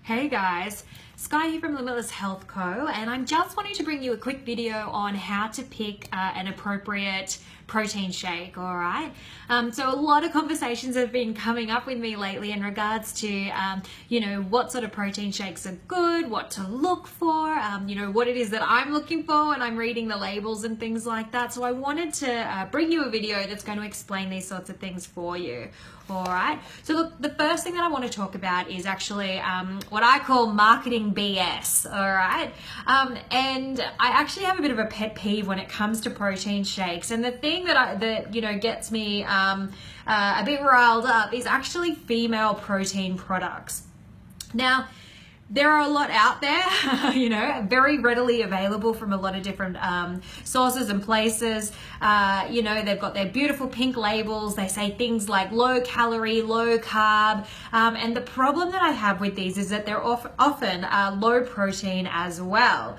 Hey guys, Sky here from Limitless Health Co, and I'm just wanting to bring you a quick video on how to pick an appropriate protein shake, all right? So a lot of conversations have been coming up with me lately in regards to, what sort of protein shakes are good, what to look for, what it is that I'm looking for when I'm reading the labels and things like that. So I wanted to bring you a video that's going to explain these sorts of things for you. All right. So look, the first thing that I want to talk about is actually what I call marketing BS. All right. And I actually have a bit of a pet peeve when it comes to protein shakes. And the thing that gets me a bit riled up is actually female protein products. Now, there are a lot out there, very readily available from a lot of different sources and places. They've got their beautiful pink labels. They say things like low calorie, low carb. And the problem that I have with these is that they're often low protein as well.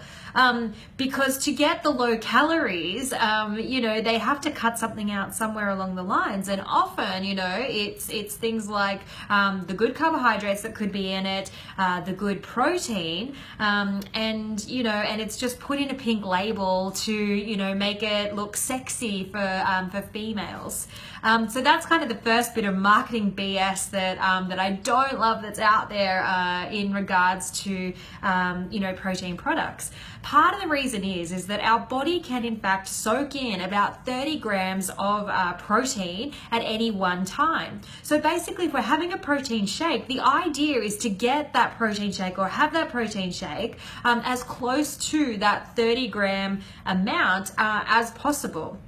Because to get the low calories, they have to cut something out somewhere along the lines. And often, it's things like the good carbohydrates that could be in it, the good protein, and it's just put in a pink label to, make it look sexy for females. So that's kind of the first bit of marketing BS that I don't love that's out there in regards to, protein products. Part of the reason is that our body can in fact soak in about 30 grams of protein at any one time. So basically, if we're having a protein shake, the idea is to get that protein shake or have that protein shake as close to that 30 gram amount as possible.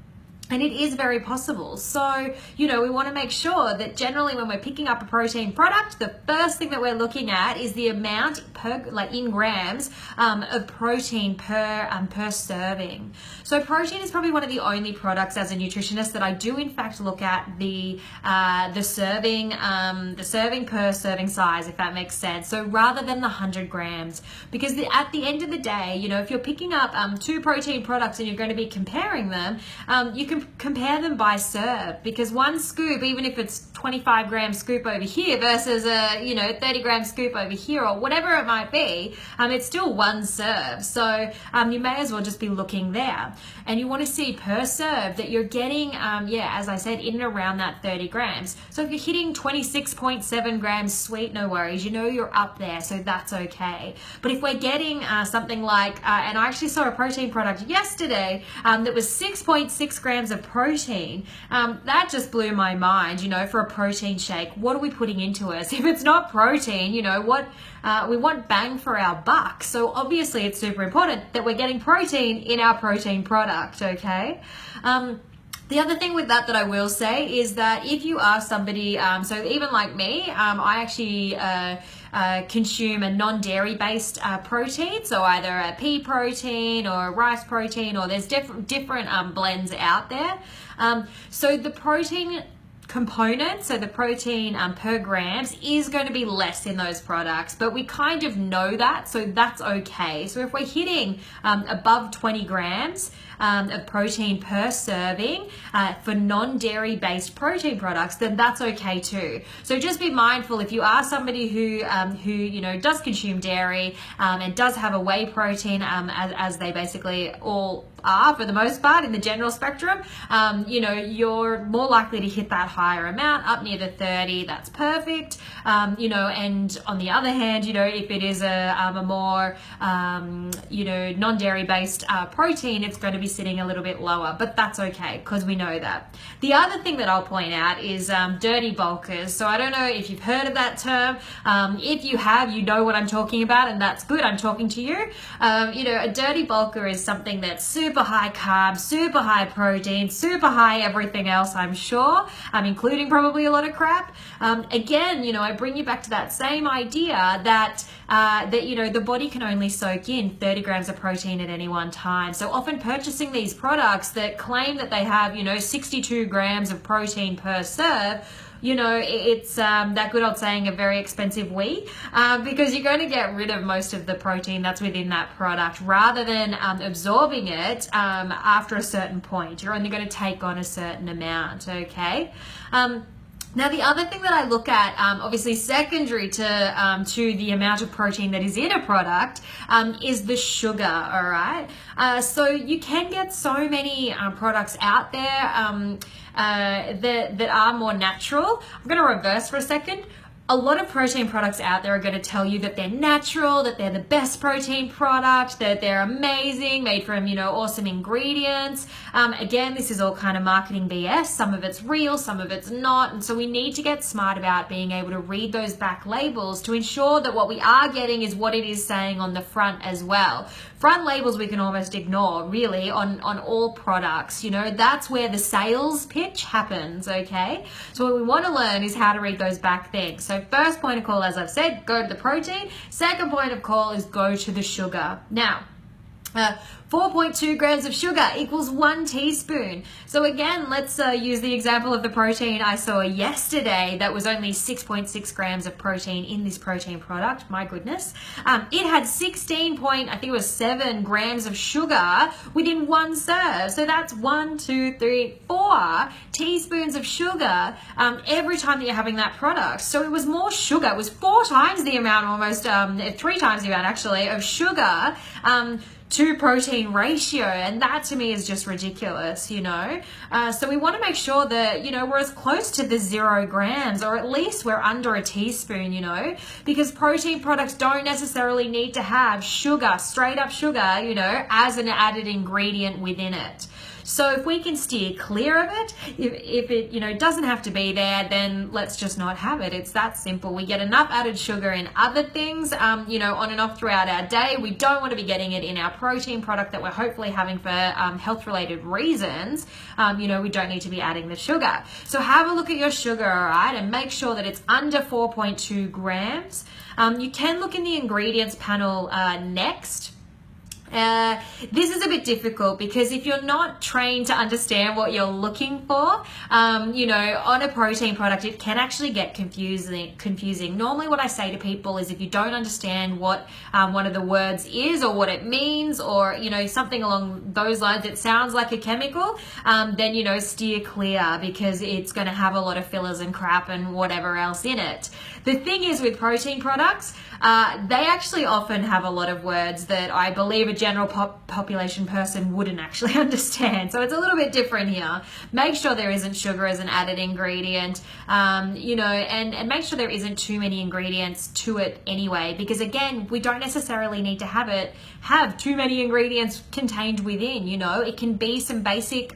And it is very possible. So, we want to make sure that generally when we're picking up a protein product, the first thing that we're looking at is the amount in grams of protein per serving. So protein is probably one of the only products as a nutritionist that I do in fact look at the serving per serving size, if that makes sense. So rather than the 100 grams, because at the end of the day, if you're picking up two protein products and you're going to be comparing them, you can compare them by serve, because one scoop, even if it's 25 gram scoop over here versus a 30 gram scoop over here or whatever it might be, it's still one serve. So you may as well just be looking there, and you want to see per serve that you're getting as I said, in and around that 30 grams. So if you're hitting 26.7 grams sweet, no worries, you're up there, so that's okay. But if we're getting something like and I actually saw a protein product yesterday that was 6.6 grams of protein, that just blew my mind. For a protein shake, what are we putting into us? If it's not protein, what we want bang for our buck. So obviously it's super important that we're getting protein in our protein product, okay? The other thing with that I will say is that if you are somebody, so even like me, I actually consume a non-dairy based protein, so either a pea protein or rice protein, or there's different blends out there. So the protein component, so the protein per grams is going to be less in those products, but we kind of know that, so that's okay. So if we're hitting above 20 grams of protein per serving for non-dairy based protein products, then that's okay too. So just be mindful if you are somebody who does consume dairy and does have a whey protein, as they basically all are for the most part in the general spectrum, you're more likely to hit that higher amount, up near the 30. That's perfect. And on the other hand, if it is a more non-dairy based protein, it's going to be sitting a little bit lower, but that's okay because we know that. The other thing that I'll point out is dirty bulkers. So I don't know if you've heard of that term. If you have, you know what I'm talking about, and that's good. I'm talking to you. A dirty bulker is something that's super high carb, super high protein, super high everything else, I'm sure, including probably a lot of crap. Again, I bring you back to that same idea that the body can only soak in 30 grams of protein at any one time. So often purchasing these products that claim that they have 62 grams of protein per serve, it's that good old saying, a very expensive we, because you're going to get rid of most of the protein that's within that product rather than absorbing it after a certain point. You're only going to take on a certain amount, okay? Now, the other thing that I look at, obviously secondary to the amount of protein that is in a product, is the sugar, all right? So you can get so many products out there that are more natural. I'm going to reverse for a second. A lot of protein products out there are going to tell you that they're natural, that they're the best protein product, that they're amazing, made from, awesome ingredients. Again, this is all kind of marketing BS. Some of it's real, some of it's not. And so we need to get smart about being able to read those back labels to ensure that what we are getting is what it is saying on the front as well. Front labels we can almost ignore, really, on all products. That's where the sales pitch happens, okay? So what we want to learn is how to read those back things. So first point of call, as I've said, go to the protein. Second point of call is go to the sugar. Now, 4.2 grams of sugar equals 1 teaspoon. So again, let's use the example of the protein I saw yesterday that was only 6.6 grams of protein in this protein product. My goodness. It had 16.7 grams of sugar within one serve. So that's 1, 2, 3, 4 teaspoons of sugar every time that you're having that product. So it was more sugar. It was 4 times the amount, almost 3 times the amount actually, of sugar to protein ratio, and that to me is just ridiculous. So we want to make sure that we're as close to the 0 grams, or at least we're under a teaspoon, because protein products don't necessarily need to have sugar, straight up sugar, as an added ingredient within it. So if we can steer clear of it, if it doesn't have to be there, then let's just not have it. It's that simple. We get enough added sugar in other things, on and off throughout our day. We don't want to be getting it in our protein product that we're hopefully having for health-related reasons. We don't need to be adding the sugar. So have a look at your sugar, all right, and make sure that it's under 4.2 grams. You can look in the ingredients panel next. This is a bit difficult because if you're not trained to understand what you're looking for, on a protein product, it can actually get confusing. Normally what I say to people is if you don't understand what one of the words is or what it means, or, something along those lines, it sounds like a chemical, then, steer clear, because it's going to have a lot of fillers and crap and whatever else in it. The thing is with protein products, they actually often have a lot of words that I believe a general population person wouldn't actually understand. So it's a little bit different here. Make sure there isn't sugar as an added ingredient, and make sure there isn't too many ingredients to it anyway, because again, we don't necessarily need to have too many ingredients contained within. It can be some basic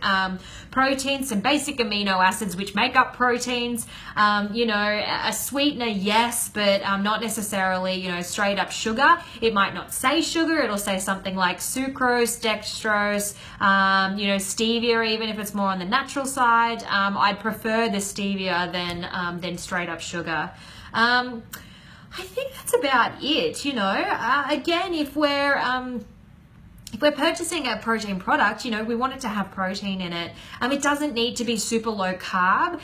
proteins, some basic amino acids which make up proteins, a sweetener, yes, but not necessarily straight up sugar. It might not say sugar, it'll say something like sucrose, dextrose, stevia, even if it's more on the natural side. I'd prefer the stevia than straight up sugar. I think that's about it. Again, if we're purchasing a protein product, we want it to have protein in it. It doesn't need to be super low carb,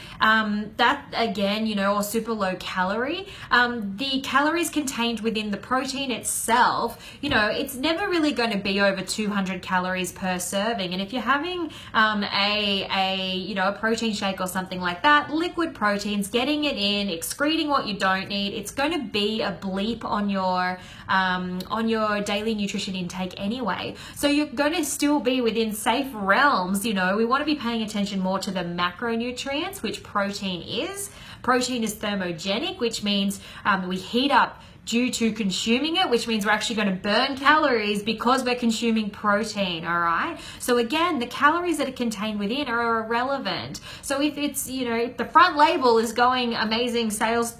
that again, or super low calorie. The calories contained within the protein itself, it's never really going to be over 200 calories per serving. And if you're having a protein shake or something like that, liquid proteins, getting it in, excreting what you don't need, it's going to be a bleep on your daily nutrition intake anyway. So you're going to still be within safe realms. We want to be paying attention more to the macronutrients, which protein is. Protein is thermogenic, which means we heat up due to consuming it, which means we're actually going to burn calories because we're consuming protein, all right? So again, the calories that are contained within are irrelevant. So if it's, if the front label is going amazing sales,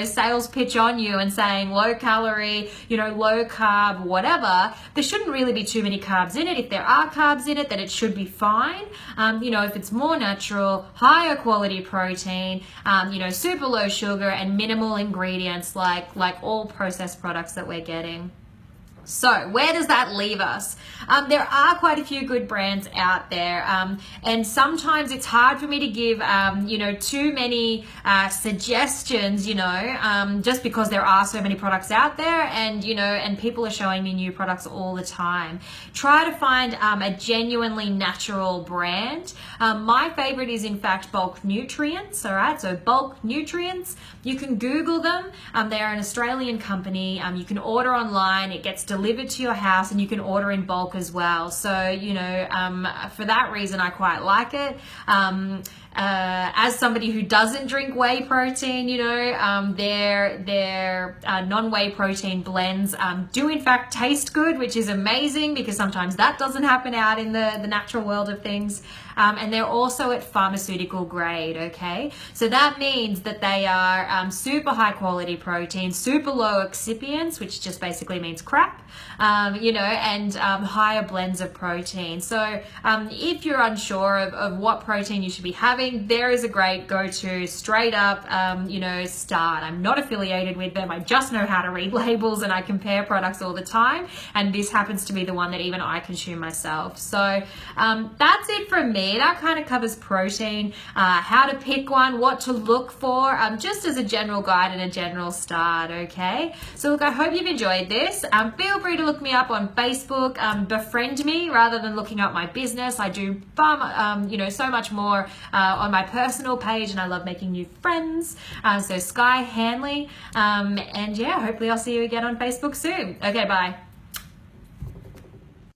sales pitch on you and saying low calorie, low carb, whatever, there shouldn't really be too many carbs in it. If there are carbs in it, then it should be fine. If it's more natural, higher quality protein, super low sugar and minimal ingredients like all processed products that we're getting. So where does that leave us? There are quite a few good brands out there, and sometimes it's hard for me to give, too many suggestions, just because there are so many products out there, and people are showing me new products all the time. Try to find a genuinely natural brand. My favorite is in fact Bulk Nutrients. All right, so Bulk Nutrients. You can Google them. They are an Australian company. You can order online. It gets delivered to your house, and you can order in bulk as well. So, for that reason, I quite like it. As somebody who doesn't drink whey protein, their non-whey protein blends do in fact taste good, which is amazing because sometimes that doesn't happen out in the natural world of things. And they're also at pharmaceutical grade, okay? So that means that they are super high quality protein, super low excipients, which just basically means crap, and higher blends of protein. So if you're unsure of what protein you should be having, there is a great go-to straight up, start. I'm not affiliated with them. I just know how to read labels and I compare products all the time. And this happens to be the one that even I consume myself. So that's it from me. That kind of covers protein, how to pick one, what to look for, just as a general guide and a general start, okay? So look, I hope you've enjoyed this. Feel free to look me up on Facebook, befriend me rather than looking up my business. I do so much more on my personal page, and I love making new friends. So Sky Hanley, and yeah, hopefully I'll see you again on Facebook soon. Okay, bye.